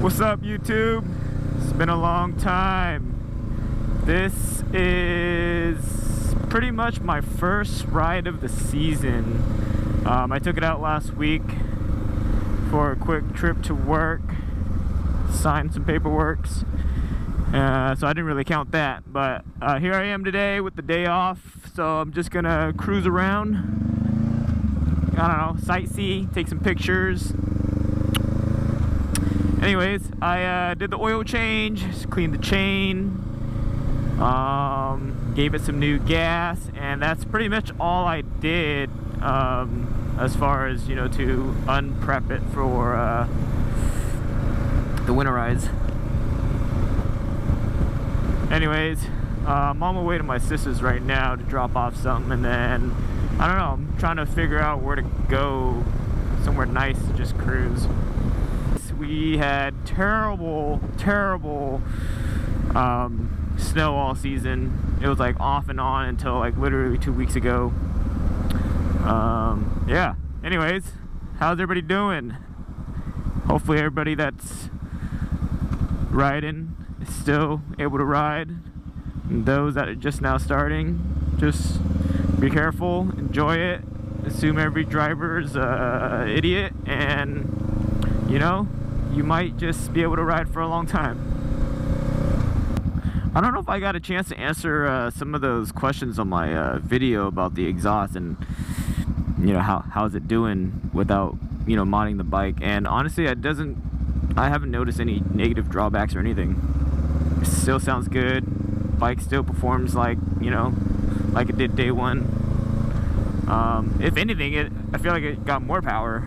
What's up, YouTube? It's been a long time. This is pretty much my first ride of the season. I took it out last week for a quick trip to work, signed some paperworks, so I didn't really count that. But here I am today with the day off, so I'm just gonna cruise around, I don't know, sightsee, take some pictures. Anyways, I did the oil change, cleaned the chain, gave it some new gas, and that's pretty much all I did as far as, you know, to unprep it for the winterize. Anyways, I'm on my way to my sister's right now to drop off something, and then, I don't know, I'm trying to figure out where to go, somewhere nice to just cruise. We had terrible snow all season. It was like off and on until like literally 2 weeks ago. Yeah, anyways, how's everybody doing? Hopefully everybody that's riding is still able to ride, and those that are just now starting, just be careful, enjoy it. Assume every driver's an idiot, and you know, you might just be able to ride for a long time. I don't know if I got a chance to answer some of those questions on my video about the exhaust and, you know, how's it doing without, you know, modding the bike. And honestly, I haven't noticed any negative drawbacks or anything. It still sounds good. Bike still performs like, you know, like it did day one. If anything, I feel like it got more power.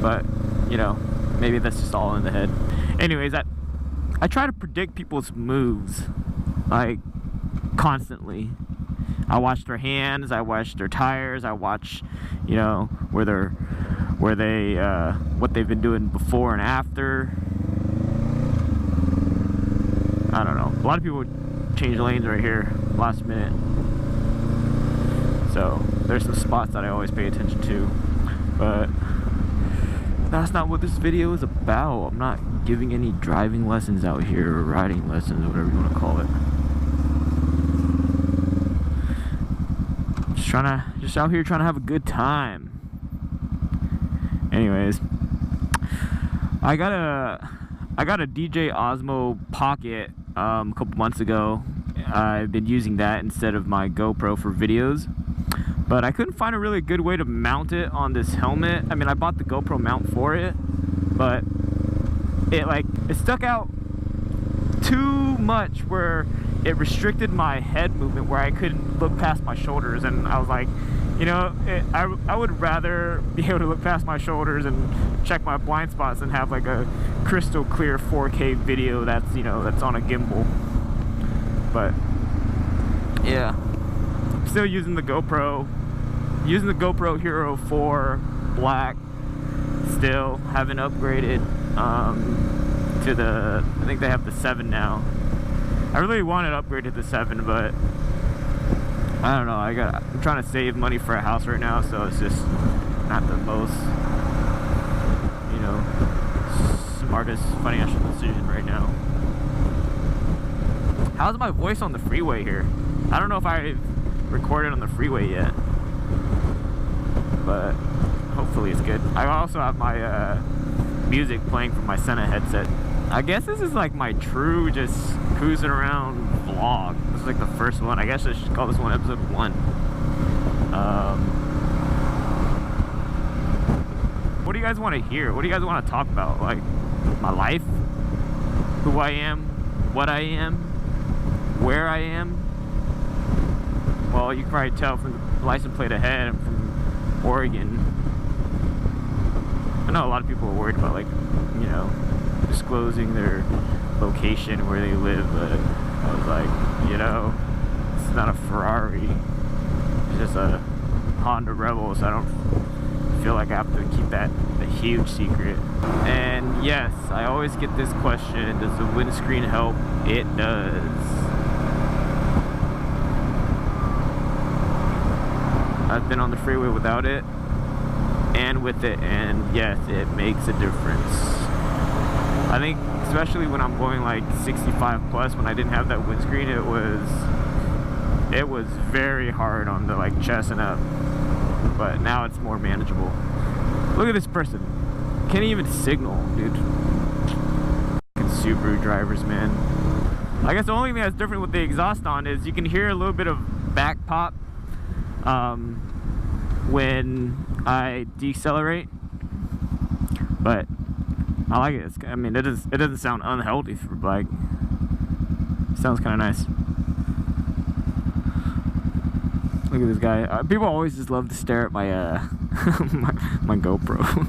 But, you know, maybe that's just all in the head. Anyways, I try to predict people's moves, like, constantly. I watch their hands, I watch their tires, I watch, you know, what they've been doing before and after. I don't know. A lot of people change lanes right here last minute. So there's some spots that I always pay attention to, but that's not what this video is about. I'm not giving any driving lessons out here, or riding lessons, whatever you want to call it. Just out here trying to have a good time. Anyways, I got a DJI Osmo Pocket a couple months ago. I've been using that instead of my GoPro for videos, but I couldn't find a really good way to mount it on this helmet. I mean, I bought the GoPro mount for it, but it stuck out too much where it restricted my head movement, where I couldn't look past my shoulders. And I was like, you know, I would rather be able to look past my shoulders and check my blind spots and have like a crystal clear 4K video that's, you know, that's on a gimbal. But yeah, still using the GoPro Hero 4 Black. Still haven't upgraded to the, I think they have the 7 now. I really wanted to upgrade to the 7, but I don't know. I'm trying to save money for a house right now, so it's just not the most, you know, smartest financial decision right now. How's my voice on the freeway here? I don't know if I recorded on the freeway yet, but hopefully it's good. I also have my music playing from my Sena headset. I guess this is like my true just cruising around vlog. This is like the first one. I guess I should call this one episode 1. What do you guys want to hear? What do you guys want to talk about? Like my life, who I am, what I am, where I am. Well, you can probably tell from the license plate ahead, I'm from Oregon. I know a lot of people are worried about, like, you know, disclosing their location, where they live, but I was like, you know, it's not a Ferrari, it's just a Honda Rebel, so I don't feel like I have to keep that a huge secret. And yes, I always get this question, does the windscreen help? It does. I've been on the freeway without it, and with it, and yes, it makes a difference. I think especially when I'm going like 65 plus, when I didn't have that windscreen, it was very hard on the like chest and up, but now it's more manageable. Look at this person, can't even signal, dude. Subaru drivers, man. I guess the only thing that's different with the exhaust on is you can hear a little bit of back pop when I decelerate, but I like it. I mean, it doesn't sound unhealthy for a bike. It sounds kind of nice. Look at this guy. People always just love to stare at my my GoPro.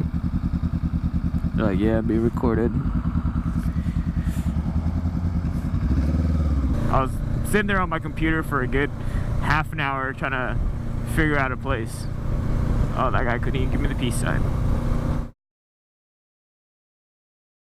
They're like, yeah, be recorded. I was sitting there on my computer for a good half an hour trying to figure out a place. Oh, that guy couldn't even give me the peace sign.